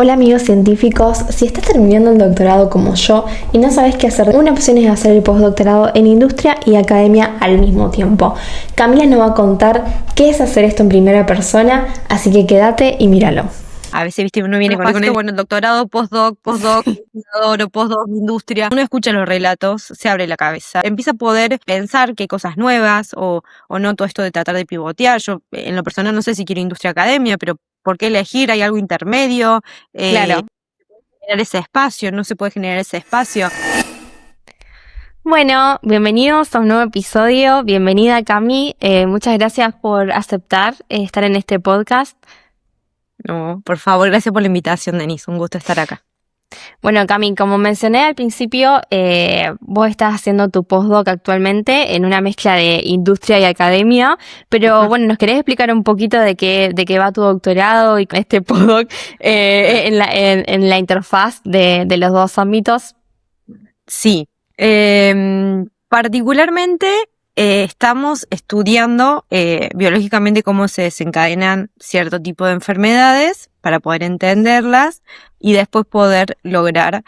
Hola amigos científicos, si estás terminando el doctorado como yo y no sabes qué hacer, una opción es hacer el postdoctorado en industria y academia al mismo tiempo. Camila nos va a contar qué es hacer esto en primera persona, así que quédate y míralo. A veces, viste, uno viene con esto, bueno, doctorado, postdoc, investigador o postdoc, industria. Uno escucha los relatos, se abre la cabeza, empieza a poder pensar qué cosas nuevas o no todo esto de tratar de pivotear. Yo, en lo personal, no sé si quiero industria academia, pero ¿por qué elegir? ¿Hay algo intermedio? Claro. Generar ese espacio, no se puede generar ese espacio. Bueno, bienvenidos a un nuevo episodio. Bienvenida Cami. Muchas gracias por aceptar estar en este podcast. No, por favor, gracias por la invitación, Denise. Un gusto estar acá. Bueno, Cami, como mencioné al principio, vos estás haciendo tu postdoc actualmente en una mezcla de industria y academia, pero bueno, ¿nos querés explicar un poquito de qué va tu doctorado y este postdoc en la interfaz de los dos ámbitos? Sí, particularmente estamos estudiando biológicamente cómo se desencadenan cierto tipo de enfermedades para poder entenderlas y después poder lograr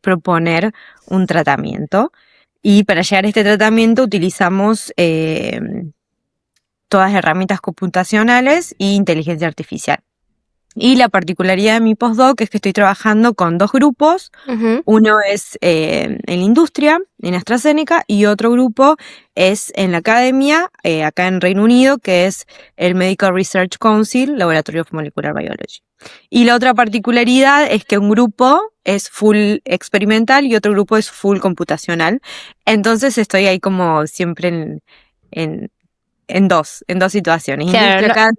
proponer un tratamiento. Y para llegar a este tratamiento utilizamos todas herramientas computacionales e inteligencia artificial. Y la particularidad de mi postdoc es que estoy trabajando con dos grupos. Uh-huh. Uno es en la industria, en AstraZeneca, y otro grupo es en la academia, acá en Reino Unido, que es el Medical Research Council, Laboratory of Molecular Biology. Y la otra particularidad es que un grupo es full experimental y otro grupo es full computacional. Entonces estoy ahí como siempre en dos situaciones. Claro, Industria acá.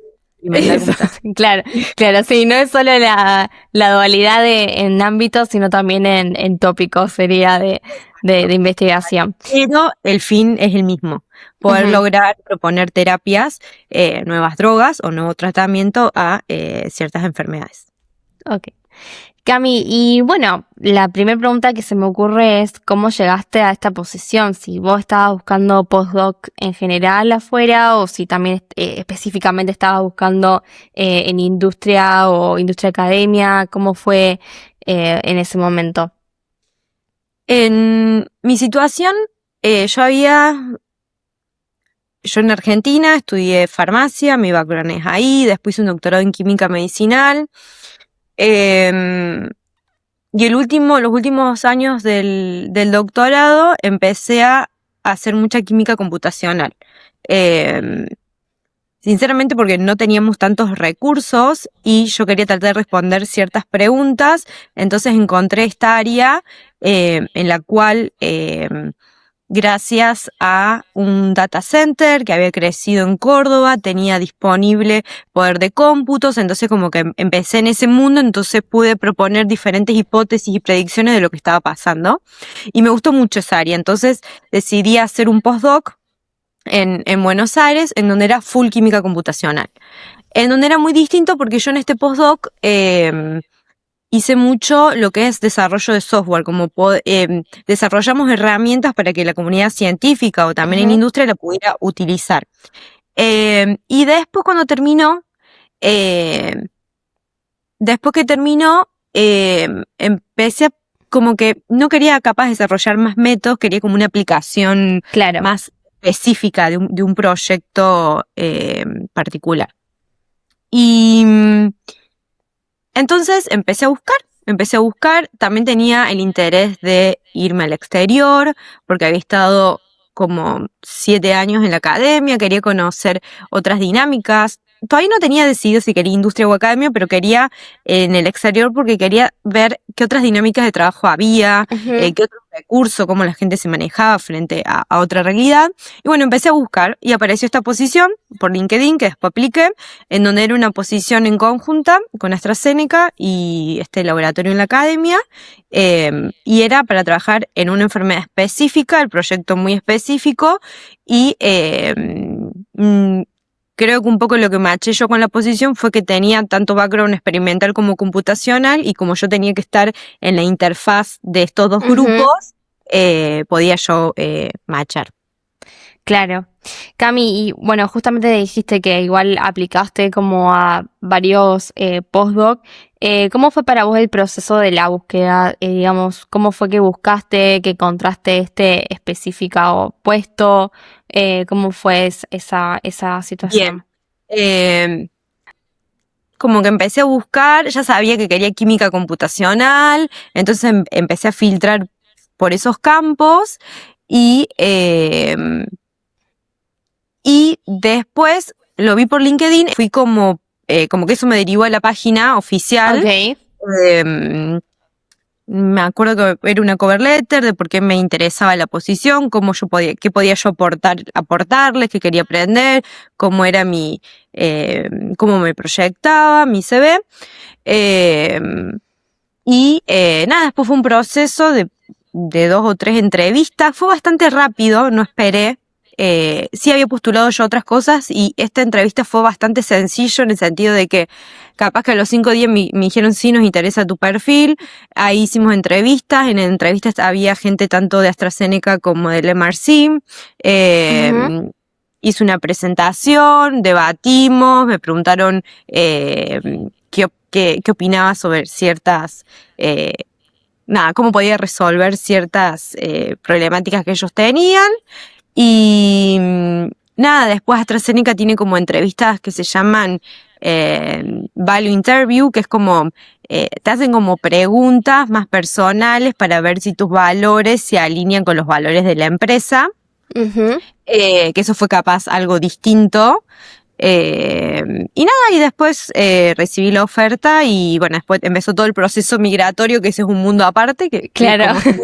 eso, claro, sí, no es solo la dualidad en ámbitos, sino también en tópicos, sería de investigación. Pero el fin es el mismo, poder Uh-huh. lograr proponer terapias, nuevas drogas o nuevo tratamiento a ciertas enfermedades. Ok. Cami, y bueno, la primera pregunta que se me ocurre es ¿cómo llegaste a esta posición? Si vos estabas buscando postdoc en general afuera o si también específicamente estabas buscando en industria o industria academia, ¿cómo fue en ese momento? En mi situación, yo en Argentina estudié farmacia, mi background es ahí, después hice un doctorado en química medicinal. Y los últimos años del doctorado empecé a hacer mucha química computacional. Sinceramente porque no teníamos tantos recursos y yo quería tratar de responder ciertas preguntas, entonces encontré esta área en la cual gracias a un data center que había crecido en Córdoba, tenía disponible poder de cómputos, entonces como que empecé en ese mundo, entonces pude proponer diferentes hipótesis y predicciones de lo que estaba pasando y me gustó mucho esa área, entonces decidí hacer un postdoc en Buenos Aires, en donde era full química computacional, en donde era muy distinto porque yo en este postdoc hice mucho lo que es desarrollo de software, como desarrollamos herramientas para que la comunidad científica o también en industria la pudiera utilizar. Y después cuando terminó, empecé como que no quería capaz desarrollar más métodos, quería como una aplicación Claro. más específica de un proyecto particular. Y entonces empecé a buscar, también tenía el interés de irme al exterior, porque había estado como 7 años en la academia, quería conocer otras dinámicas. Todavía no tenía decidido si quería industria o academia, pero quería en el exterior porque quería ver qué otras dinámicas de trabajo había, Uh-huh. qué otros recursos, cómo la gente se manejaba frente a otra realidad. Y bueno, empecé a buscar y apareció esta posición por LinkedIn que después apliqué, en donde era una posición en conjunta con AstraZeneca y este laboratorio en la academia, y era para trabajar en una enfermedad específica, el proyecto muy específico, y creo que un poco lo que me aché yo con la posición fue que tenía tanto background experimental como computacional, y como yo tenía que estar en la interfaz de estos dos Uh-huh. grupos, podía yo matchar. Claro. Cami, y bueno, justamente dijiste que igual aplicaste como a varios postdoc. ¿Cómo fue para vos el proceso de la búsqueda? Digamos, ¿cómo fue que buscaste, que encontraste este específico puesto? ¿Cómo fue esa Bien. situación? Eh, Como que empecé a buscar, ya sabía que quería química computacional, entonces empecé a filtrar por esos campos y, y después lo vi por LinkedIn, fui como que eso me derivó a la página oficial. Okay. em, Me acuerdo que era una cover letter de por qué me interesaba la posición, cómo yo podía, qué podía yo aportarles, qué quería aprender, cómo era cómo me proyectaba, mi CV. Eh, nada, después fue un proceso de 2 o 3 entrevistas. Fue bastante rápido, no esperé. Sí había postulado yo otras cosas y esta entrevista fue bastante sencillo en el sentido de que capaz que a los 5 días me dijeron sí, nos interesa tu perfil. Ahí hicimos entrevistas. En entrevistas había gente tanto de AstraZeneca como del MRC. Ujú. Eh, Hice una presentación, debatimos, me preguntaron qué opinaba sobre ciertas, eh, nada, cómo podía resolver ciertas problemáticas que ellos tenían. Y nada, después AstraZeneca tiene como entrevistas que se llaman Value Interview, que es como, te hacen como preguntas más personales para ver si tus valores se alinean con los valores de la empresa. Ujú. Que eso fue capaz algo distinto. Y nada, y después recibí la oferta y bueno, después empezó todo el proceso migratorio, que ese es un mundo aparte, que Claro. como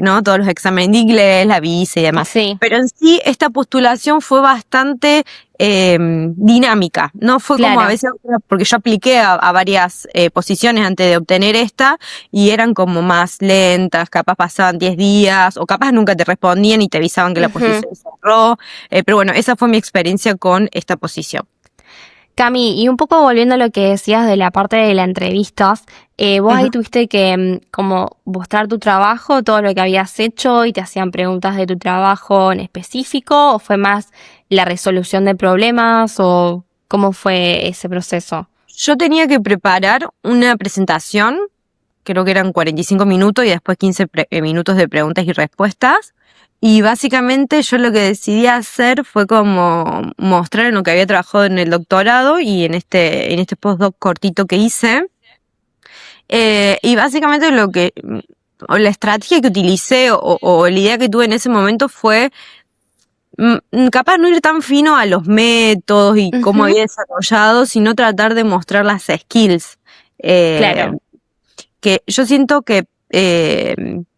¿no? Todos los exámenes de inglés, la visa y demás. Sí, Pero en sí, esta postulación fue bastante dinámica. No fue como a claro. veces, porque yo apliqué a varias posiciones antes de obtener esta y eran como más lentas, capaz pasaban 10 días o capaz nunca te respondían y te avisaban que la Ujú. posición se cerró. Pero bueno, esa fue mi experiencia con esta posición. Cami, y un poco volviendo a lo que decías de la parte de las entrevistas, vos ahí Ujú. tuviste que como mostrar tu trabajo, todo lo que habías hecho y te hacían preguntas de tu trabajo en específico, o fue más la resolución de problemas, o cómo fue ese proceso. Yo tenía que preparar una presentación, creo que eran 45 minutos y después 15 minutos de preguntas y respuestas. Y básicamente yo lo que decidí hacer fue como mostrar en lo que había trabajado en el doctorado y en este postdoc cortito que hice. Y básicamente o la estrategia que utilicé o la idea que tuve en ese momento fue capaz no ir tan fino a los métodos y cómo Ujú. había desarrollado, sino tratar de mostrar las skills. Eh, Claro. que yo siento que,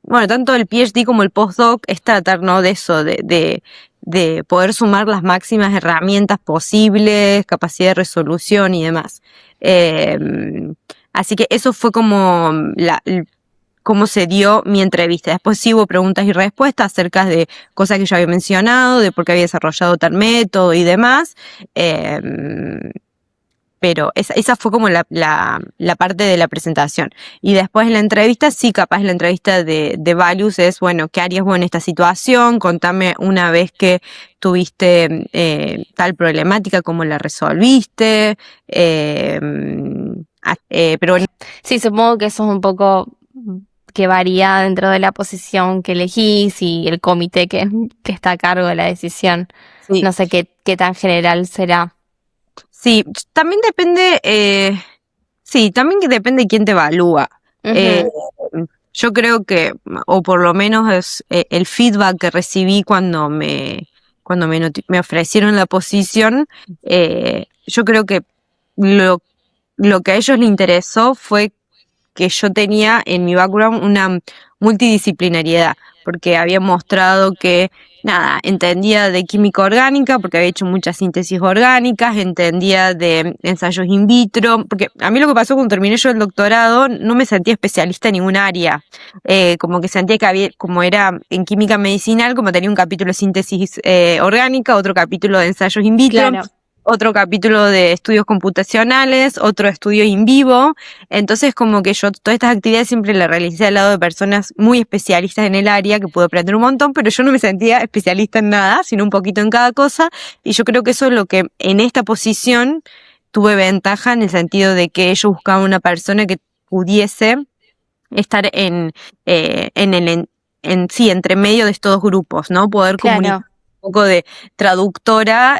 bueno, tanto el PhD como el postdoc es tratar, ¿no? De eso, de poder sumar las máximas herramientas posibles, capacidad de resolución y demás. Eh, Así que eso fue como cómo se dio mi entrevista. Después sí hubo preguntas y respuestas acerca de cosas que yo había mencionado, de por qué había desarrollado tal método y demás. Eh, pero esa fue como la parte de la presentación. Y después en la entrevista, sí, capaz la entrevista de Values es, bueno, ¿qué harías vos en esta situación? Contame una vez que tuviste tal problemática, cómo la resolviste. Eh, pero Sí, supongo que eso es un poco que varía dentro de la posición que elegís y el comité que está a cargo de la decisión. sí, No sé qué tan general será. sí, también depende, sí, también que depende de quién te evalúa. Eh, Ujú. yo creo que, o por lo menos es el feedback que recibí cuando me ofrecieron la posición, yo creo que lo, lo que a ellos les interesó fue que yo tenía en mi background una multidisciplinariedad, porque había mostrado que, nada, entendía de química orgánica, porque había hecho muchas síntesis orgánicas, entendía de ensayos in vitro, porque a mí lo que pasó cuando terminé yo el doctorado, no me sentía especialista en ningún área, como que sentía que había, como era en química medicinal, como tenía un capítulo de síntesis orgánica, otro capítulo de ensayos in vitro, Claro. otro capítulo de estudios computacionales, otro estudio in vivo. Entonces como que yo todas estas actividades siempre las realicé al lado de personas muy especialistas en el área, que pude aprender un montón, pero yo no me sentía especialista en nada, sino un poquito en cada cosa. Y yo creo que eso es lo que en esta posición tuve ventaja, en el sentido de que ellos buscaban una persona que pudiese estar sí, entre medio de estos dos grupos, ¿no? Poder comunicar Claro. un poco de traductora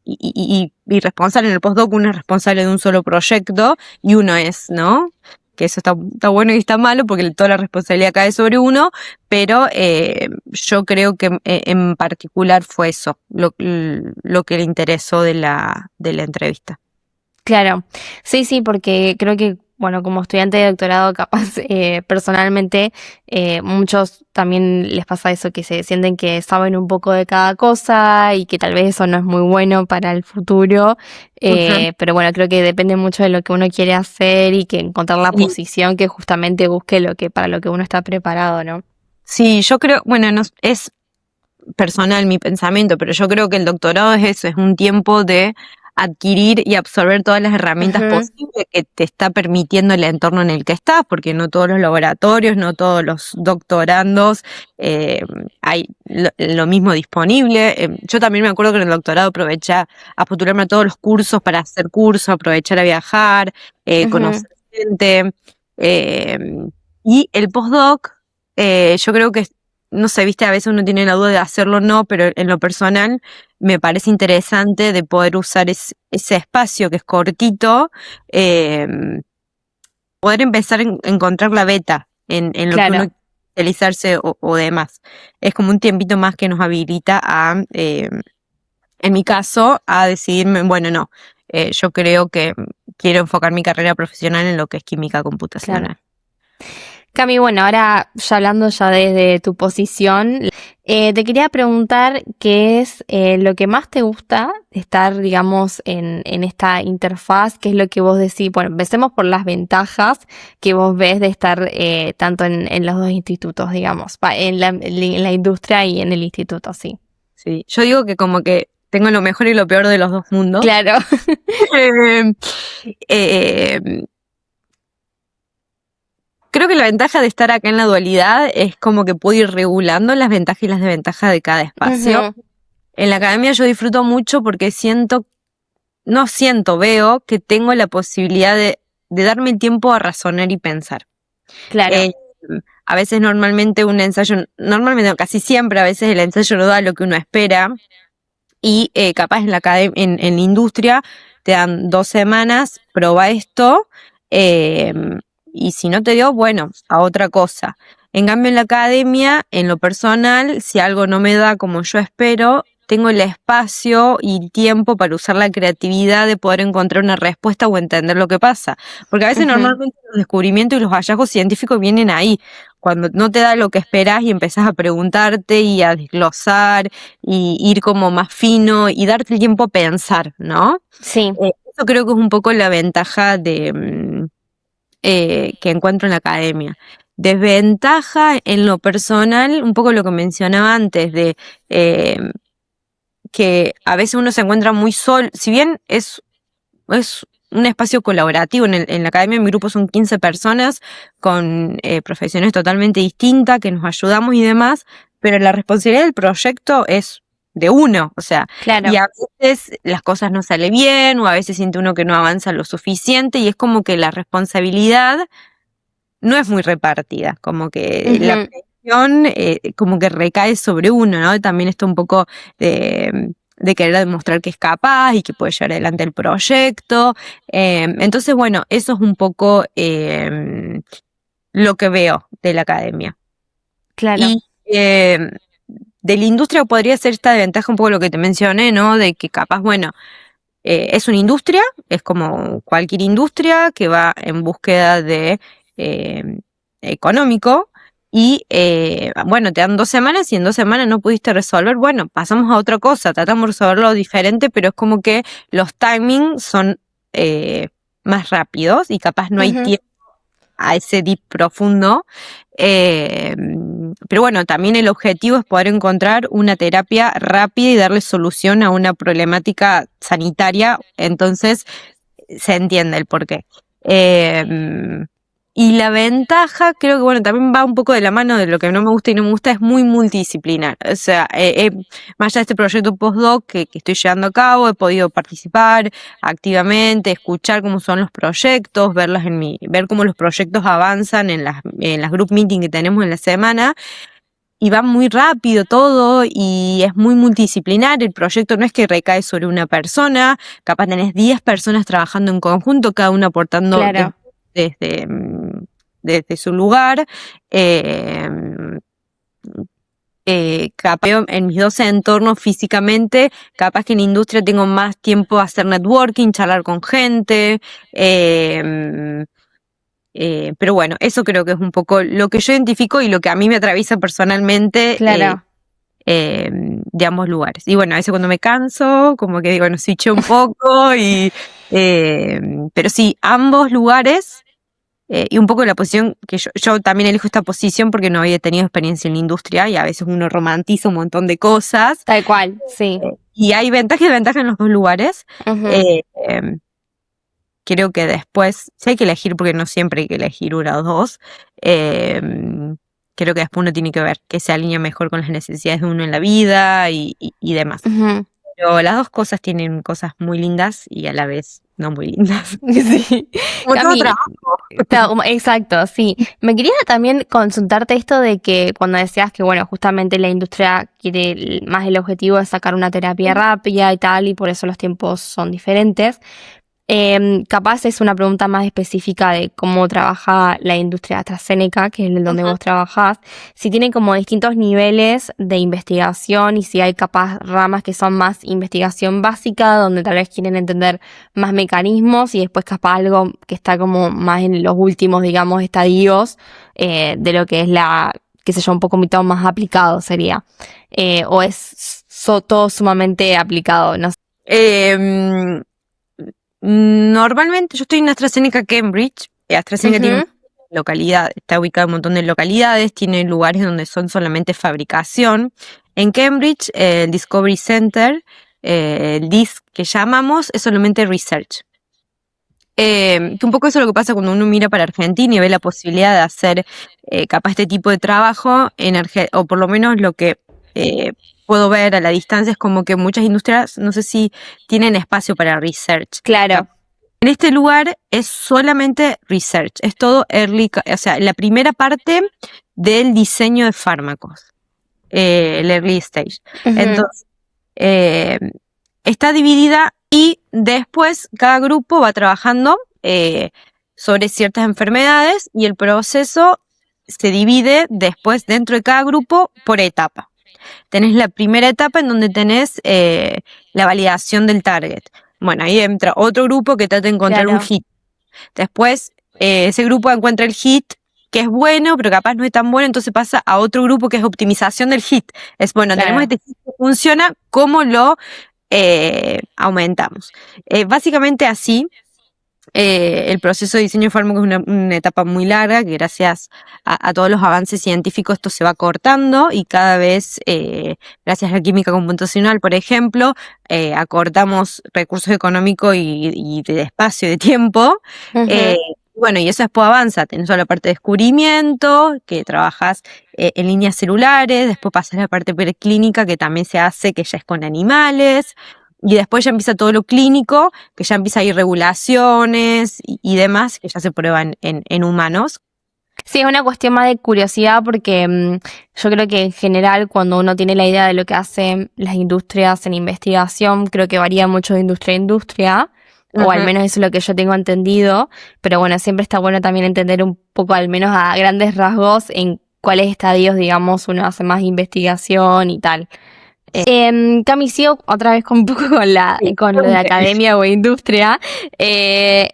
y responsable. En el postdoc uno es responsable de un solo proyecto y uno es, ¿no? Que eso está bueno y está malo porque toda la responsabilidad cae sobre uno, pero yo creo que en particular fue eso lo que le interesó de la entrevista. Claro, sí, sí, porque creo que, bueno, como estudiante de doctorado, capaz, personalmente, muchos también les pasa eso, que se sienten que saben un poco de cada cosa y que tal vez eso no es muy bueno para el futuro, Ujú. pero bueno, creo que depende mucho de lo que uno quiere hacer y que encontrar la Sí. posición que justamente busque para lo que uno está preparado, ¿no? Sí, yo creo, bueno, no, es personal mi pensamiento, pero yo creo que el doctorado es eso, es un tiempo de adquirir y absorber todas las herramientas Ujú, posibles que te está permitiendo el entorno en el que estás, porque no todos los laboratorios, no todos los doctorandos hay lo mismo disponible. Yo también me acuerdo que en el doctorado aproveché a postularme a todos los cursos para hacer cursos, aprovechar a viajar, ujú. conocer gente. eh, y el postdoc, yo creo que no sé, viste, a veces uno tiene la duda de hacerlo o no, pero en lo personal me parece interesante de poder usar ese espacio que es cortito, eh, poder empezar a encontrar la beta en lo que uno Claro. quiere especializarse o demás. Es como un tiempito más que nos habilita en mi caso, a decidirme, bueno, no, yo creo que quiero enfocar mi carrera profesional en lo que es química Claro. computacional. Cami, bueno, ahora ya hablando ya desde tu posición, te quería preguntar qué es lo que más te gusta de estar, digamos, en esta interfaz, qué es lo que vos decís. Bueno, empecemos por las ventajas que vos ves de estar tanto en los dos institutos, digamos, en la industria y en el instituto, sí. Sí, yo digo que como que tengo lo mejor y lo peor de los dos mundos. Claro, Eh, eh, Creo que la ventaja de estar acá en la dualidad es como que puedo ir regulando las ventajas y las desventajas de cada espacio. ujú, En la academia yo disfruto mucho porque veo que tengo la posibilidad de darme el tiempo a razonar y pensar. claro, Eh, a veces normalmente, no, casi siempre a veces el ensayo no da lo que uno espera y capaz en la industria te dan 2 semanas, proba esto, eh, y si no te dio, bueno, a otra cosa. En cambio, en la academia, en lo personal, si algo no me da como yo espero, tengo el espacio y el tiempo para usar la creatividad de poder encontrar una respuesta o entender lo que pasa. Porque a veces ujú, normalmente los descubrimientos y los hallazgos científicos vienen ahí, cuando no te da lo que esperas y empezás a preguntarte y a desglosar y ir como más fino y darte el tiempo a pensar, ¿no? sí, Eso creo que es un poco la ventaja que encuentro en la academia. Desventaja en lo personal, un poco lo que mencionaba antes, de eh, que a veces uno se encuentra muy solo, si bien es un espacio colaborativo. En la academia, mi grupo son 15 personas con profesiones totalmente distintas que nos ayudamos y demás, pero la responsabilidad del proyecto es de uno, o sea, y claro, a veces las cosas no salen bien o a veces siente uno que no avanza lo suficiente y es como que la responsabilidad no es muy repartida, como que la ujú, presión como que recae sobre uno, ¿no? También está un poco de querer demostrar que es capaz y que puede llevar adelante el proyecto. Entonces, bueno, eso es un poco lo que veo de la academia. claro, Y de la industria podría ser esta ventaja un poco lo que te mencioné, ¿no? De que capaz, bueno, es una industria, es como cualquier industria que va en búsqueda de eh, económico y bueno, te dan 2 semanas y en 2 semanas no pudiste resolver, bueno, pasamos a otra cosa, tratamos de resolverlo diferente, pero es como que los timings son más rápidos y capaz no hay ujú, tiempo a ese deep profundo. pero bueno, también el objetivo es poder encontrar una terapia rápida y darle solución a una problemática sanitaria, entonces se entiende el porqué. Y la ventaja, creo que bueno, también va un poco de la mano de lo que no me gusta y no me gusta, es muy multidisciplinar. O sea, más allá de este proyecto postdoc que estoy llevando a cabo, he podido participar activamente, escuchar cómo son los proyectos, ver cómo los proyectos avanzan en las group meeting que tenemos en la semana. Y va muy rápido todo y es muy multidisciplinar. El proyecto no es que recae sobre una persona, capaz tenés 10 personas trabajando en conjunto, cada una aportando Claro. desde su lugar. Capaz en mis dos entornos físicamente, capaz que en industria tengo más tiempo a hacer networking, charlar con gente. Pero bueno, eso creo que es un poco lo que yo identifico y lo que a mí me atraviesa personalmente Claro. de ambos lugares. Y bueno, a veces cuando me canso, como que digo, bueno, switché un poco, pero sí, ambos lugares, y un poco la posición que yo también elijo esta posición porque no había tenido experiencia en la industria y a veces uno romantiza un montón de cosas. Tal cual, sí. Y hay ventajas y desventajas en los dos lugares. Ujú. Creo que después, si hay que elegir, porque no siempre hay que elegir una o dos, creo que después uno tiene que ver que se alinea mejor con las necesidades de uno en la vida y demás. Ujú. Pero las dos cosas tienen cosas muy lindas y a la vez no muy lindas. Sí. Como todo Cami, trabajo. exacto, sí. Me quería también consultarte esto de que cuando decías que, bueno, justamente la industria quiere más el objetivo de sacar una terapia rápida y tal, y por eso los tiempos son diferentes. Capaz es una pregunta más específica de cómo trabaja la industria AstraZeneca, que es el donde vos trabajás, si tienen como distintos niveles de investigación y si hay capaz ramas que son más investigación básica, donde tal vez quieren entender más mecanismos y después capaz algo que está como más en los últimos, digamos, estadios de lo que es qué sé yo, un poco más aplicado sería. O es todo sumamente aplicado, no sé. Normalmente yo estoy en AstraZeneca Cambridge. AstraZeneca tiene Ujú. localidad, está ubicado en un montón de localidades, tiene lugares donde son solamente fabricación. En Cambridge, el Discovery Center, el DIS que llamamos, es solamente research. Que un poco eso es lo que pasa cuando uno mira para Argentina y ve la posibilidad de hacer capaz este tipo de trabajo en Argentina, o por lo menos lo que puedo ver a la distancia es como que muchas industrias, no sé si tienen espacio para research. Claro. En este lugar es solamente research, es todo o sea, la primera parte del diseño de fármacos, el early stage. Ujú. Entonces, está dividida y después cada grupo va trabajando sobre ciertas enfermedades y el proceso se divide después dentro de cada grupo por etapa. Tenés la primera etapa en donde tenés la validación del target. Bueno, ahí entra otro grupo que trata de encontrar un Claro. hit. Después, ese grupo encuentra el hit que es bueno, pero capaz no es tan bueno, entonces pasa a otro grupo que es optimización del hit. Es bueno, Claro. tenemos este hit que funciona, ¿cómo lo aumentamos? Básicamente así. El proceso de diseño de fármacos es una etapa muy larga que gracias a todos los avances científicos esto se va cortando y cada vez, gracias a la química computacional, por ejemplo, acortamos recursos económicos y de espacio y de tiempo. Ujú. Bueno, y eso después avanza, tenés toda la parte de descubrimiento, que trabajas en líneas celulares, después pasas a la parte preclínica que también se hace, que ya es con animales. Y después ya empieza todo lo clínico, que ya empieza a ir regulaciones y demás, que ya se prueban en humanos. Sí, es una cuestión más de curiosidad porque yo creo que en general cuando uno tiene la idea de lo que hacen las industrias en investigación, creo que varía mucho de industria a industria, o al Ujú. menos eso es lo que yo tengo entendido, pero bueno, siempre está bueno también entender un poco, al menos a grandes rasgos, en cuáles estadios, digamos, uno hace más investigación y tal. Cami, sigo otra vez con un poco Sí, con lo de academia o industria. Te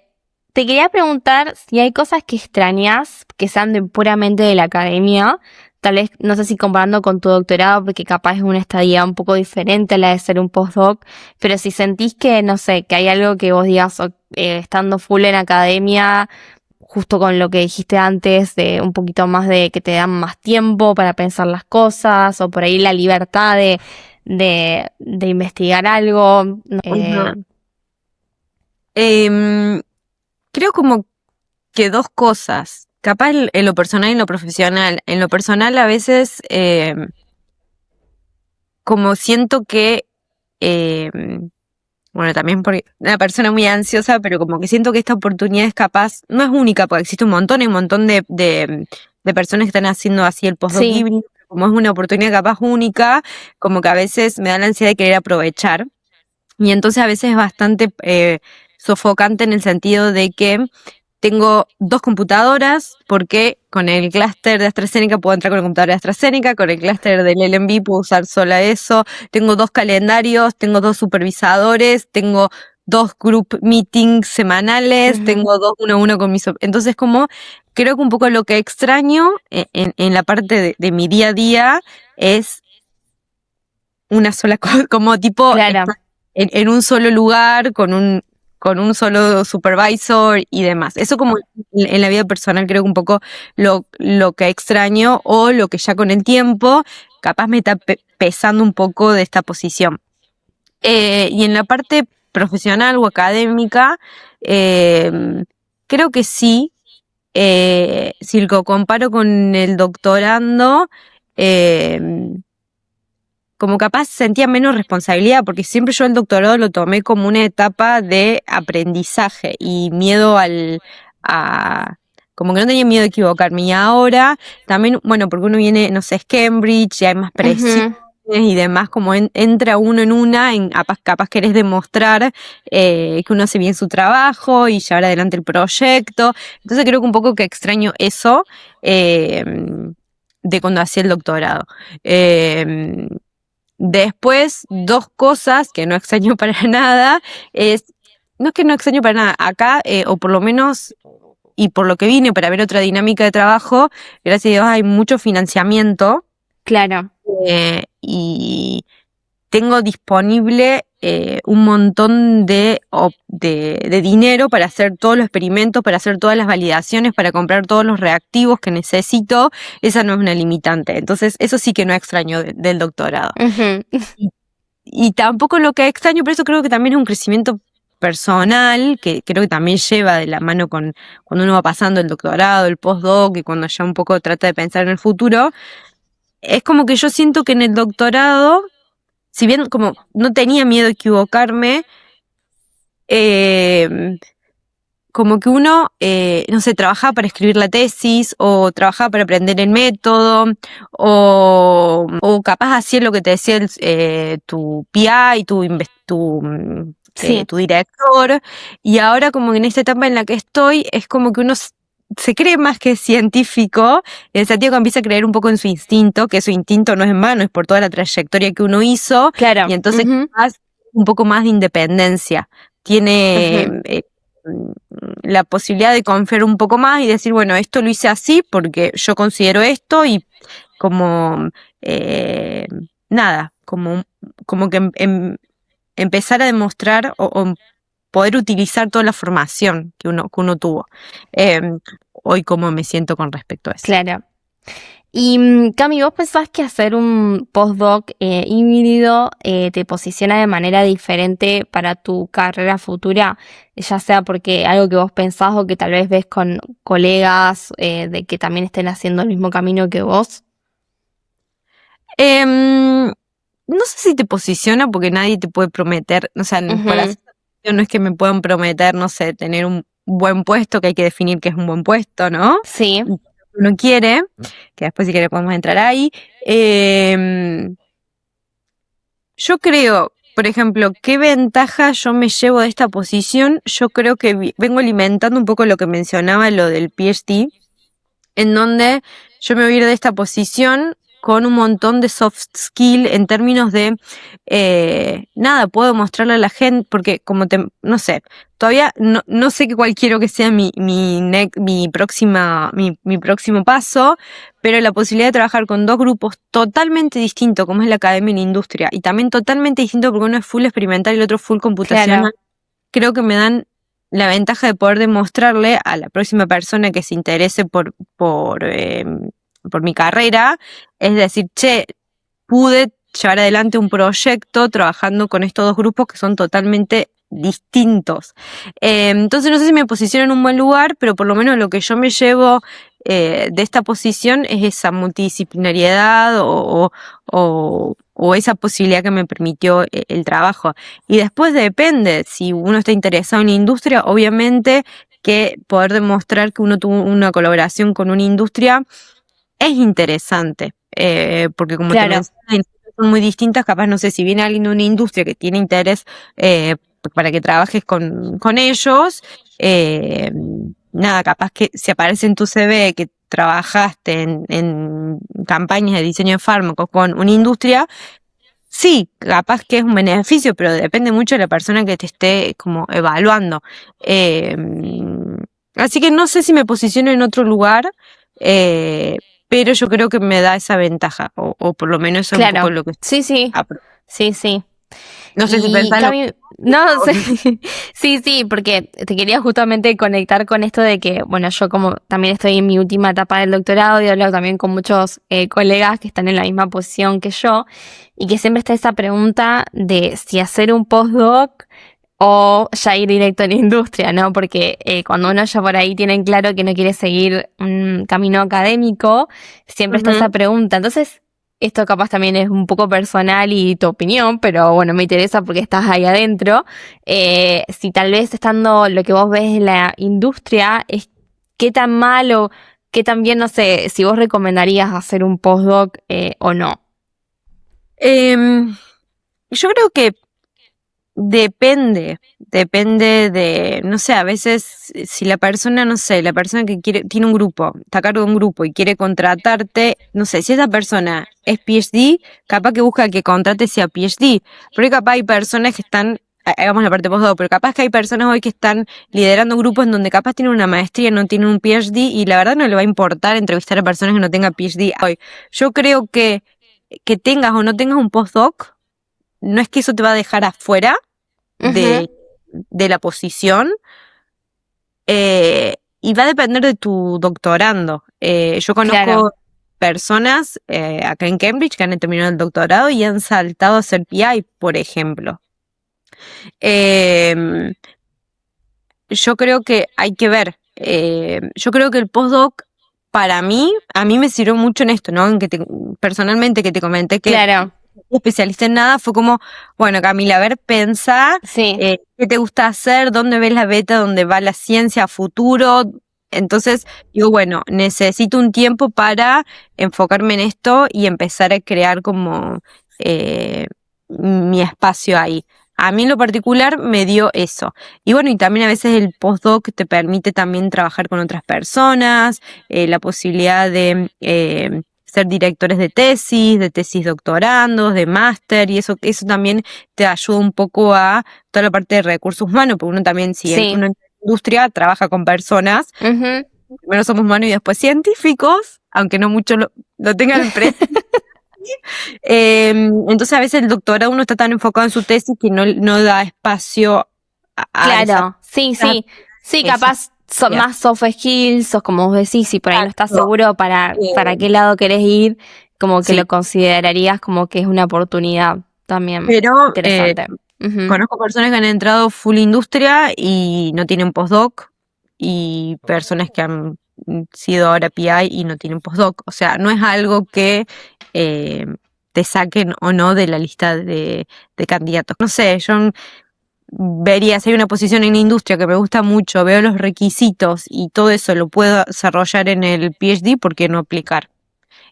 quería preguntar si hay cosas que extrañas que sean puramente de la academia. Tal vez, no sé si comparando con tu doctorado, porque capaz es una estadía un poco diferente a la de ser un postdoc, pero si sentís que, no sé, que hay algo que vos digas, estando full en academia, justo con lo que dijiste antes, de un poquito más de que te dan más tiempo para pensar las cosas, o por ahí la libertad de investigar algo. Ajá. Em, Creo como que dos cosas, capaz en lo personal y en lo profesional. En lo personal a veces como siento que, bueno, también porque una persona muy ansiosa, pero como que siento que esta oportunidad es capaz, no es única, porque existe un montón, hay un montón de personas que están haciendo así el postdoc Sí, híbrido, pero como es una oportunidad capaz única, como que a veces me da la ansiedad de querer aprovechar. Y entonces a veces es bastante sofocante en el sentido de que tengo dos computadoras, porque con el clúster de AstraZeneca puedo entrar con la computadora de AstraZeneca, con el clúster del LMB puedo usar sola eso, tengo dos calendarios, tengo dos supervisadores, tengo dos group meetings semanales, ujú, tengo dos uno a uno con mis... Entonces como creo que un poco lo que extraño en la parte de mi día a día es una sola cosa, como tipo claro. estar en un solo lugar con un solo supervisor y demás. Eso como en la vida personal creo que un poco lo que extraño o lo que ya con el tiempo capaz me está pesando un poco de esta posición. Y en la parte profesional o académica, creo que sí, si lo comparo con el doctorando, eh, como capaz sentía menos responsabilidad, porque siempre yo el doctorado lo tomé como una etapa de aprendizaje y miedo a, como que no tenía miedo de equivocarme. Y ahora también, bueno, porque uno viene, no sé, es Cambridge, y hay más presión Ujú, y demás, como entra uno en una, capaz querés demostrar que uno hace bien su trabajo y llevar adelante el proyecto. Entonces creo que un poco que extraño eso eh, de cuando hacía el doctorado. Eh, Después, dos cosas que no extraño para nada, no es que no extraño para nada, acá, o por lo menos, y por lo que vine para ver otra dinámica de trabajo, gracias a Dios hay mucho financiamiento, claro. y tengo disponible un montón de dinero para hacer todos los experimentos, para hacer todas las validaciones, para comprar todos los reactivos que necesito. Esa no es una limitante. Entonces, eso sí que no extraño del doctorado. Ujú, Y, y tampoco lo que extraño, pero eso creo que también es un crecimiento personal, que creo que también lleva de la mano con cuando uno va pasando el doctorado, el postdoc, y cuando ya un poco trata de pensar en el futuro. Es como que yo siento que en el doctorado, si bien como no tenía miedo de equivocarme, eh, como que uno, no sé, trabajaba para escribir la tesis o trabajaba para aprender el método o capaz hacía lo que te decía tu PI, sí, tu director, y ahora como que en esta etapa en la que estoy es como que uno se cree más que científico, en el sentido que empieza a creer un poco en su instinto, que su instinto no es en vano, es por toda la trayectoria que uno hizo, y claro. entonces Ujú, capaz un poco más de independencia. Tiene ujú, la posibilidad de confiar un poco más y decir, bueno, esto lo hice así porque yo considero esto y como, eh, nada, como que empezar a demostrar o poder utilizar toda la formación que uno tuvo. Eh, Hoy cómo me siento con respecto a eso. claro. Y Cami, ¿vos pensás que hacer un postdoc híbrido te posiciona de manera diferente para tu carrera futura? Ya sea porque algo que vos pensás o que tal vez ves con colegas de que también estén haciendo el mismo camino que vos. Em, no sé si te posiciona porque nadie te puede prometer, o sea, para Ujú, hacer no es que me puedan prometer, no sé, tener un buen puesto, que hay que definir qué es un buen puesto, ¿no? sí, Y uno quiere, que después si quiere podemos entrar ahí. Yo creo, por ejemplo, qué ventaja yo me llevo de esta posición. Yo creo que vengo alimentando un poco lo que mencionaba, lo del PhD, en donde yo me voy a ir de esta posición con un montón de soft skill en términos de, nada, puedo mostrarle a la gente, porque como no sé, todavía no sé cuál quiero que sea mi próximo paso, pero la posibilidad de trabajar con dos grupos totalmente distintos, como es la academia y la industria, y también totalmente distinto porque uno es full experimental y el otro full claro. computacional, creo que me dan la ventaja de poder demostrarle a la próxima persona que se interese por mi carrera, es decir, che, pude llevar adelante un proyecto trabajando con estos dos grupos que son totalmente distintos. Entonces no sé si me posiciono en un buen lugar, pero por lo menos lo que yo me llevo de esta posición es esa multidisciplinariedad o esa posibilidad que me permitió el trabajo. Y después depende, si uno está interesado en la industria, obviamente que poder demostrar que uno tuvo una colaboración con una industria es interesante, porque como te Claro, mencioné, las industrias son muy distintas, capaz no sé, si viene alguien de una industria que tiene interés para que trabajes con ellos, eh, nada, capaz que si aparece en tu CV que trabajaste en campañas de diseño de fármacos con una industria, sí, capaz que es un beneficio, pero depende mucho de la persona que te esté como evaluando. Eh, Así que no sé si me posiciono en otro lugar, eh, pero yo creo que me da esa ventaja, o por lo menos eso es un poco claro. lo que... Sí, sí, apro- sí, sí. No sé si Y pensás lo Cami, no sé, mismo. sí, sí, porque te quería justamente conectar con esto de que, bueno, yo como también estoy en mi última etapa del doctorado y he hablado también con muchos colegas que están en la misma posición que yo y que siempre está esa pregunta de si hacer un postdoc o ya ir directo a la industria, ¿no? Porque cuando uno ya por ahí tiene en claro que no quiere seguir un camino académico, siempre está esa Ujú. pregunta. Entonces, esto capaz también es un poco personal y tu opinión, pero bueno, me interesa porque estás ahí adentro. Si tal vez estando lo que vos ves en la industria, es qué tan malo, qué tan bien, no sé, si vos recomendarías hacer un postdoc o no. Em, yo creo que depende de, no sé, a veces si la persona, no sé, la persona que quiere, tiene un grupo, está a cargo de un grupo y quiere contratarte, no sé, si esa persona es PhD, capaz que busca que contrate sea PhD, porque capaz hay personas que están, hagamos la parte postdoc, pero capaz que hay personas hoy que están liderando grupos en donde capaz tienen una maestría, no tienen un PhD y la verdad no le va a importar entrevistar a personas que no tengan PhD hoy. Yo creo que tengas o no tengas un postdoc, no es que eso te va a dejar afuera Ujú, de, de la posición, y va a depender de tu doctorando. Yo claro, conozco personas acá en Cambridge que han terminado el doctorado y han saltado a ser PI, por ejemplo. Eh, yo creo que hay que ver. Yo creo que el postdoc, para mí, a mí me sirvió mucho en esto, ¿no? Personalmente que te comenté que claro, especialista en nada, fue como, bueno, Camila, a ver, pensá sí, qué te gusta hacer, dónde ves la beta, dónde va la ciencia a futuro. Entonces, digo, bueno, necesito un tiempo para enfocarme en esto y empezar a crear como mi espacio ahí. A mí en lo particular me dio eso. Y bueno, y también a veces el postdoc te permite también trabajar con otras personas, la posibilidad de ser directores de tesis doctorandos, de máster, y eso también te ayuda un poco a toda la parte de recursos humanos, porque uno también, si sí. uno en la industria trabaja con personas, Ujú. primero somos humanos y después científicos, aunque no mucho lo tengan presente. Entonces a veces el doctorado uno está tan enfocado en su tesis que no da espacio a desarrollar Claro, sí, las sí. Sí, habilidades capaz son necesarias. más soft skills, sos como vos decís, si por ahí no estás Exacto. seguro para qué lado querés ir, como que lo Sí, considerarías como que es una oportunidad también pero interesante. Ujú. conozco personas que han entrado full industria y no tienen postdoc, y personas que han sido ahora PI y no tienen postdoc. O sea, no es algo que eh, te saquen o no de la lista de candidatos. No sé, yo vería si hay una posición en industria que me gusta mucho, veo los requisitos y todo eso lo puedo desarrollar en el PhD, ¿por qué no aplicar?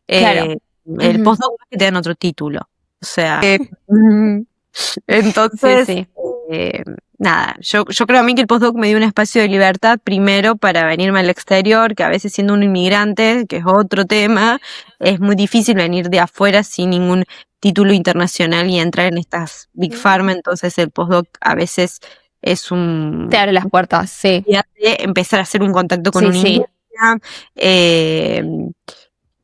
Claro. Eh, el Ujú. postdoc no es que te dan otro título. O sea, Sí, entonces, sí. eh, nada, yo creo a mí que el postdoc me dio un espacio de libertad primero para venirme al exterior, que a veces siendo un inmigrante, que es otro tema, es muy difícil venir de afuera sin ningún título internacional y entrar en estas Big Pharma, entonces el postdoc a veces es Te abre las puertas, sí. de empezar a hacer un contacto con Sí, una sí. industria, eh,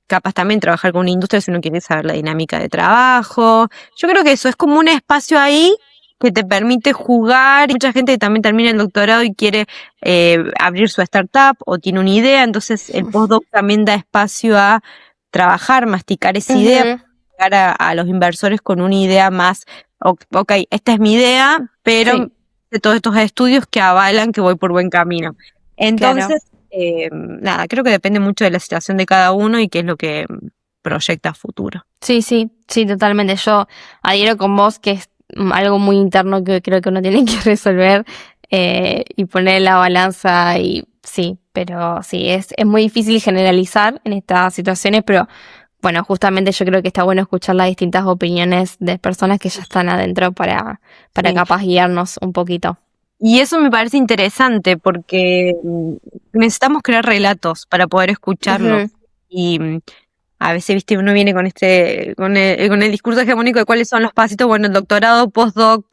capaz también trabajar con una industria si uno quiere saber la dinámica de trabajo. Yo creo que eso es como un espacio ahí que te permite jugar. Mucha gente que también termina el doctorado y quiere abrir su startup o tiene una idea, entonces el postdoc también da espacio a trabajar, masticar esa idea, Ujú. llegar a los inversores con una idea más, ok, esta es mi idea, pero Sí, de todos estos estudios que avalan que voy por buen camino. claro. Entonces, nada, creo que depende mucho de la situación de cada uno y qué es lo que proyecta a futuro. Sí, sí, sí, totalmente. Yo adhiero con vos que es algo muy interno que creo que uno tiene que resolver y poner en la balanza y sí, pero sí, es muy difícil generalizar en estas situaciones, pero bueno, justamente yo creo que está bueno escuchar las distintas opiniones de personas que ya están adentro para Sí. capaz guiarnos un poquito. Y eso me parece interesante porque necesitamos crear relatos para poder escucharlos. Ujú. Y a veces, viste, uno viene con con el discurso hegemónico de cuáles son los pasitos, bueno, el doctorado, postdoc,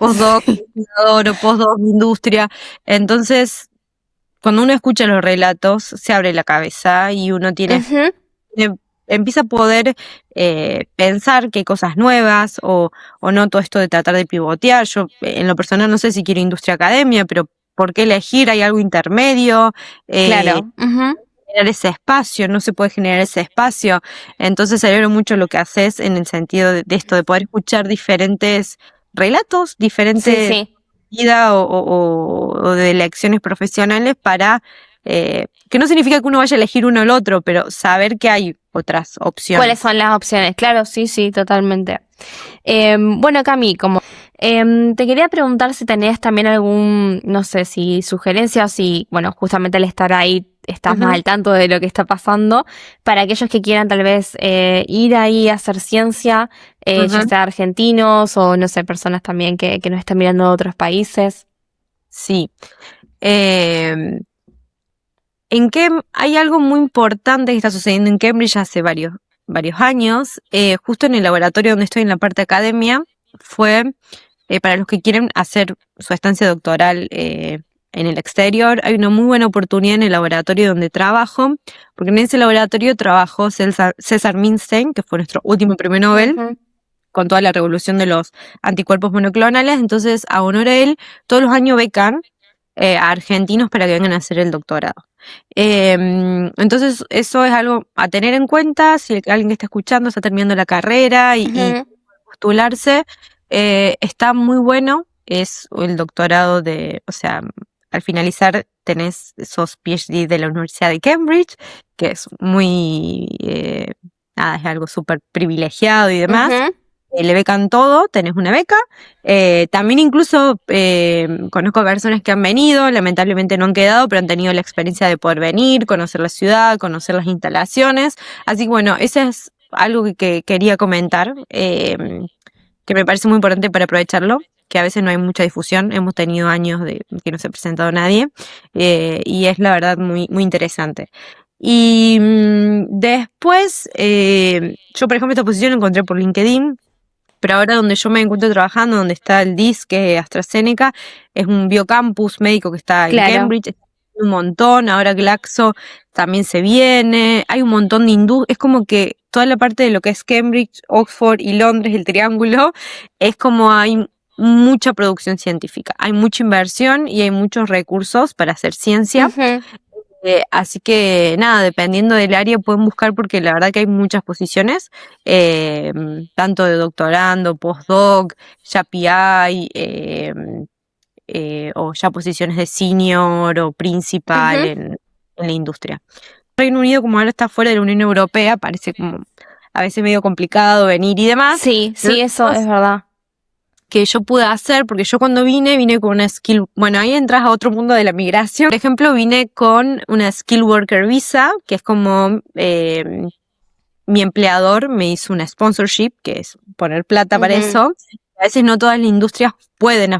investigador o postdoc, industria. Entonces, cuando uno escucha los relatos, se abre la cabeza y uno Ujú. eh, empieza a poder pensar que hay cosas nuevas o no todo esto de tratar de pivotear. Yo, en lo personal, no sé si quiero industria academia, pero ¿por qué elegir? Hay algo intermedio. Eh, Claro. Ujú. Generar ese espacio, no se puede generar ese espacio. Entonces celebro mucho lo que haces en el sentido de esto, de poder escuchar diferentes relatos, Sí, diferentes sí. vida o de elecciones profesionales para, que no significa que uno vaya a elegir uno o el otro, pero saber que hay otras ¿Cuáles opciones. son las opciones? Claro, sí, sí, totalmente. Bueno, Cami, como te quería preguntar si tenías también algún, no sé, si sugerencia o si, bueno, justamente al estar ahí estás más Ujú, al tanto de lo que está pasando, para aquellos que quieran tal vez ir ahí a hacer ciencia, ya ujú. sea argentinos o, no sé, personas también que nos están mirando de otros países. Sí. Eh, hay algo muy importante que está sucediendo en Cambridge hace varios años, justo en el laboratorio donde estoy en la parte academia, fue para los que quieren hacer su estancia doctoral en el exterior, hay una muy buena oportunidad en el laboratorio donde trabajo, porque en ese laboratorio trabajó César Milstein, que fue nuestro último premio Nobel, Ujú. con toda la revolución de los anticuerpos monoclonales. Entonces, a honor a él, todos los años becan a argentinos para que vengan a hacer el doctorado. Entonces, eso es algo a tener en cuenta si alguien que está escuchando está terminando la carrera y Ujú. postularse. Está muy bueno, es el doctorado o sea, al finalizar tenés esos PhD de la Universidad de Cambridge, que es muy, nada, es algo súper privilegiado y demás. Ujú. Le becan todo, tenés una beca. También incluso conozco personas que han venido, lamentablemente no han quedado, pero han tenido la experiencia de poder venir, conocer la ciudad, conocer las instalaciones. Así que bueno, eso es algo que quería comentar, que me parece muy importante para aprovecharlo, que a veces no hay mucha difusión. Hemos tenido años de que no se ha presentado nadie, y es la verdad muy, muy interesante. Y después, yo por ejemplo esta posición la encontré por LinkedIn, pero ahora donde yo me encuentro trabajando, donde está el DIS, que es AstraZeneca, es un biocampus médico que está en Claro. Cambridge, está un montón, ahora Glaxo también se viene, hay un montón de es como que toda la parte de lo que es Cambridge, Oxford y Londres, el triángulo, es como hay mucha producción científica, hay mucha inversión y hay muchos recursos para hacer ciencia. Ujú. Así que nada, dependiendo del área pueden buscar porque la verdad que hay muchas posiciones, eh, tanto de doctorando, postdoc, ya PI, o ya posiciones de senior o principal Ujú. en la industria. Reino Unido, como ahora está fuera de la Unión Europea, parece como a veces medio complicado venir y demás. Sí, sí, eso es verdad. Que yo pude hacer, porque yo cuando vine con una skill, bueno, ahí entras a otro mundo de la migración. Por ejemplo, vine con una skill worker visa, que es como mi empleador me hizo una sponsorship, que es poner plata para Ujú. eso. A veces no todas las industrias pueden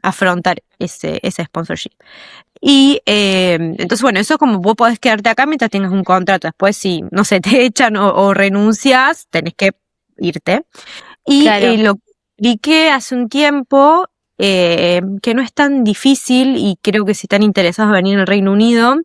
afrontar ese sponsorship. Y entonces, bueno, eso es como vos podés quedarte acá mientras tengas un contrato. Después, si, no sé, te echan o renuncias, tenés que irte. Y Claro. lo que publiqué hace un tiempo que no es tan difícil, y creo que si están interesados en venir al Reino Unido,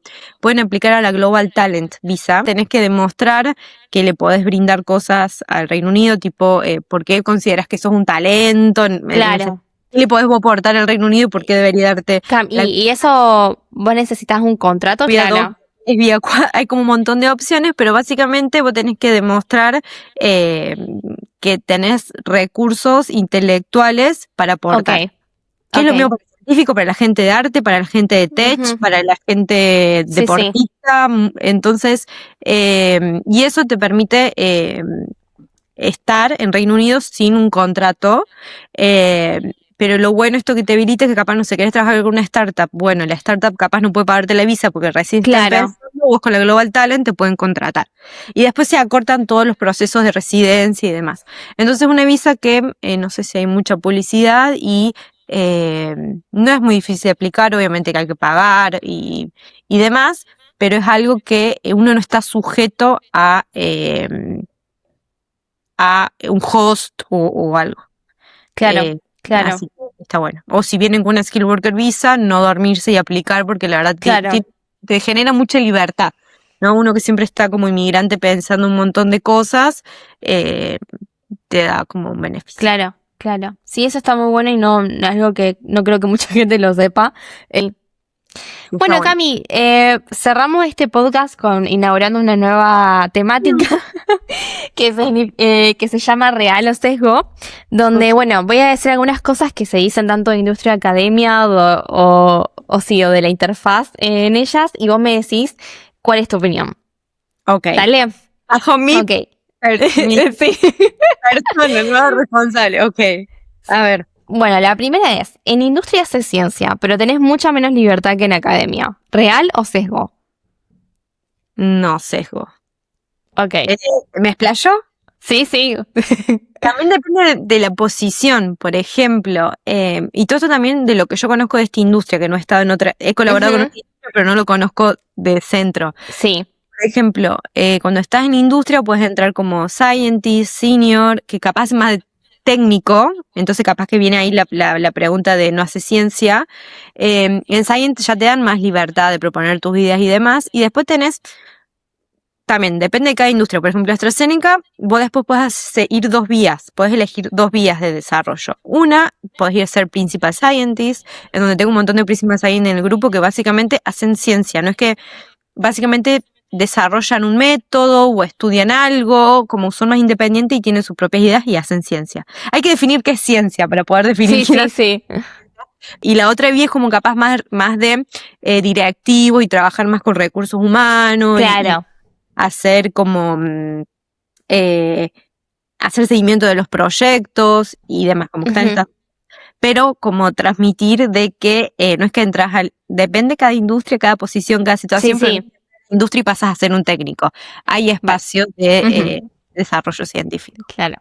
pueden aplicar a la Global Talent Visa. Tenés que demostrar que le podés brindar cosas al Reino Unido, tipo, ¿por qué consideras que sos un talento? Claro. ¿Qué le podés vos aportar al Reino Unido? ¿Por qué debería darte Y eso, vos necesitas un contrato, claro. es vía hay como un montón de opciones, pero básicamente vos tenés que demostrar que tenés recursos intelectuales para aportar. Ok. ¿Qué es lo mismo para el científico, para la gente de arte, para la gente de tech, para la gente deportista? Entonces, y eso te permite estar en Reino Unido sin un contrato. Pero lo bueno esto que te habilita es que capaz no sé, querés trabajar con una startup. Bueno, la startup capaz no puede pagarte la visa porque recién está empezando, vos con la Global Talent te pueden contratar. Y después se acortan todos los procesos de residencia y demás. Entonces una visa que no sé si hay mucha publicidad y no es muy difícil de aplicar, obviamente que hay que pagar y demás, pero es algo que uno no está sujeto a un host o algo. Claro. Así que está bueno. O si vienen con una Skill Worker Visa, no dormirse y aplicar, porque la verdad te genera mucha libertad, ¿no? Uno que siempre está como inmigrante pensando un montón de cosas, te da como un beneficio. Claro. Sí, eso está muy bueno y no es algo que no creo que mucha gente lo sepa. Bueno, Cami, cerramos este podcast inaugurando una nueva temática que se llama Real o Sesgo, donde, bueno, voy a decir algunas cosas que se dicen tanto de industria academia o de la interfaz en ellas, y vos me decís cuál es tu opinión. Ok. Dale. Bajo mi sí. persona, no responsable. Ok. A ver. Bueno, la primera es, en industria haces ciencia, pero tenés mucha menos libertad que en academia. ¿Real o sesgo? No, sesgo. Ok. ¿Me explayó? Sí. También depende de la posición, por ejemplo, y todo eso también de lo que yo conozco de esta industria, que no he estado en otra, he colaborado con otra industria, pero no lo conozco de centro. Sí. Por ejemplo, cuando estás en industria puedes entrar como scientist, senior, que capaz es más técnico, entonces capaz que viene ahí la pregunta de no hace ciencia. En science ya te dan más libertad de proponer tus ideas y demás, y después tenés, también depende de cada industria, por ejemplo AstraZeneca, vos después podés ir dos vías, podés elegir dos vías de desarrollo. Una, podés ir a ser Principal Scientist, en donde tengo un montón de Principal Scientists en el grupo que básicamente hacen ciencia, no es que básicamente desarrollan un método o estudian algo, como son más independientes y tienen sus propias ideas y hacen ciencia. Hay que definir qué es ciencia para poder definir. Sí. Y la otra vía es como capaz más de directivo y trabajar más con recursos humanos. Claro. Y hacer como hacer seguimiento de los proyectos y demás, como que están estas, pero como transmitir de que no es que entras depende cada industria, cada posición, cada situación, pero en la industria y pasas a ser un técnico. Hay espacios de desarrollo científico. Claro.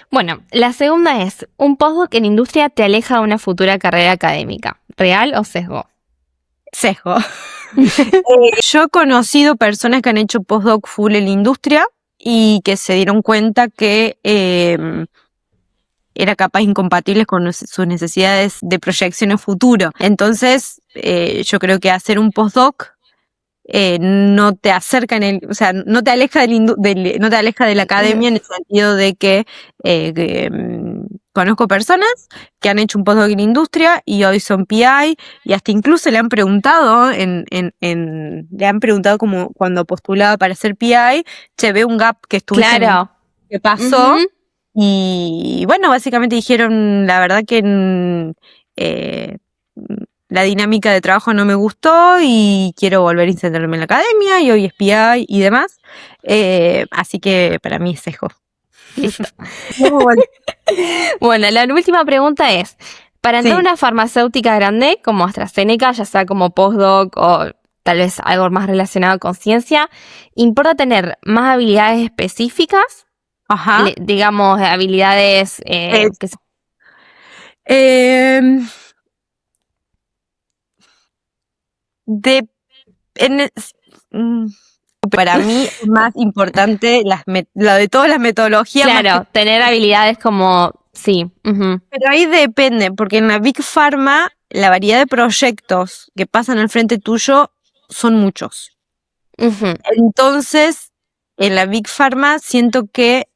Bueno, la segunda es, un postdoc en industria te aleja de una futura carrera académica. ¿Real o sesgo? Sesgo. Yo he conocido personas que han hecho postdoc full en la industria y que se dieron cuenta que era capaz incompatibles con sus necesidades de proyección en futuro. Entonces, yo creo que hacer un postdoc no te acerca o sea, no te aleja no te aleja de la academia, en el sentido de que conozco personas que han hecho un postdoc en la industria y hoy son PI, y hasta incluso le han preguntado como cuando postulaba para ser PI, ve un gap que estuviste que pasó. Y bueno, básicamente dijeron, la verdad que la dinámica de trabajo no me gustó y quiero volver a intentarme en la academia, y hoy es PI y demás. Así que para mí es sesgo. Listo. Bueno, la última pregunta es, para entrar a una farmacéutica grande como AstraZeneca, ya sea como postdoc o tal vez algo más relacionado con ciencia, ¿importa tener más habilidades específicas? Digamos, habilidades para mí es más importante lo de todas las metodologías. Claro, tener habilidades como Sí. Ujú, Pero ahí depende, porque en la Big Pharma la variedad de proyectos que pasan al frente tuyo son muchos. ujú, Entonces, en la Big Pharma siento que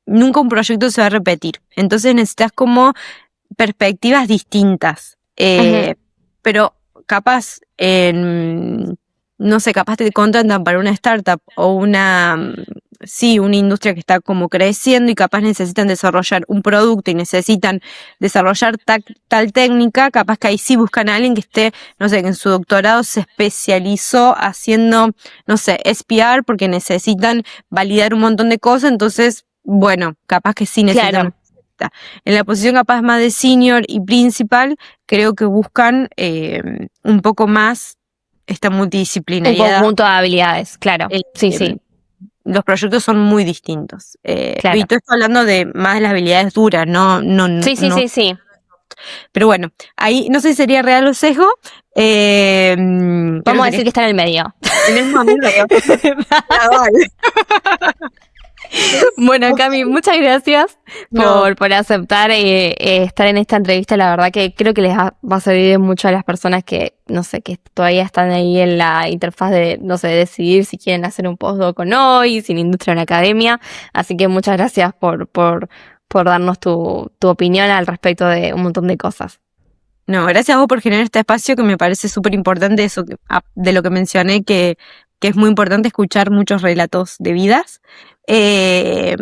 nunca un proyecto se va a repetir. Entonces necesitas como perspectivas distintas. ujú. Pero capaz no sé, capaz te contratan para una startup o sí, una industria que está como creciendo y capaz necesitan desarrollar un producto y necesitan desarrollar tal técnica, capaz que ahí sí buscan a alguien que esté, no sé, que en su doctorado se especializó haciendo, no sé, SPR porque necesitan validar un montón de cosas, entonces, bueno, capaz que sí necesitan. Claro, En la posición capaz más de senior y principal, creo que buscan un poco más esta un multidisciplinariedad. conjunto de habilidades, claro. Eh, Sí, sí, los proyectos son muy distintos. Y claro. todo esto hablando de más de las habilidades duras, no, no, Sí, sí, no. sí, sí. Pero bueno, ahí no sé si sería real o sesgo. Creo Vamos que a sería decir que está en el medio. en el momento. Bueno, Cami, muchas gracias No, por aceptar estar en esta entrevista. La verdad que creo que va a servir mucho a las personas que, no sé, que todavía están ahí en la interfaz de, no sé, decidir si quieren hacer un postdoc o no y sin industria en la academia. Así que muchas gracias por darnos tu opinión al respecto de un montón de cosas. no, gracias a vos por generar este espacio que me parece súper importante, eso de lo que mencioné, que es muy importante escuchar muchos relatos de vidas. Eh,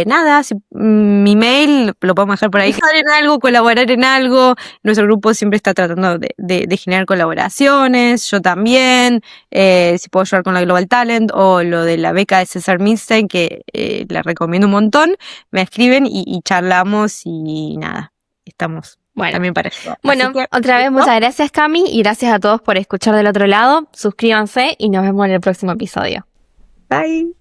nada, mi mail lo podemos dejar por ahí. Ayudar en algo, colaborar en algo. Nuestro grupo siempre está tratando de generar colaboraciones. Yo también. Si puedo ayudar con la Global Talent o lo de la beca de César Milstein, que la recomiendo un montón, me escriben y charlamos y nada, estamos Bueno, también para eso. Así bueno, que, otra vez ¿listo? muchas gracias, Cami, y gracias a todos por escuchar del otro lado. Suscríbanse y nos vemos en el próximo episodio. Bye.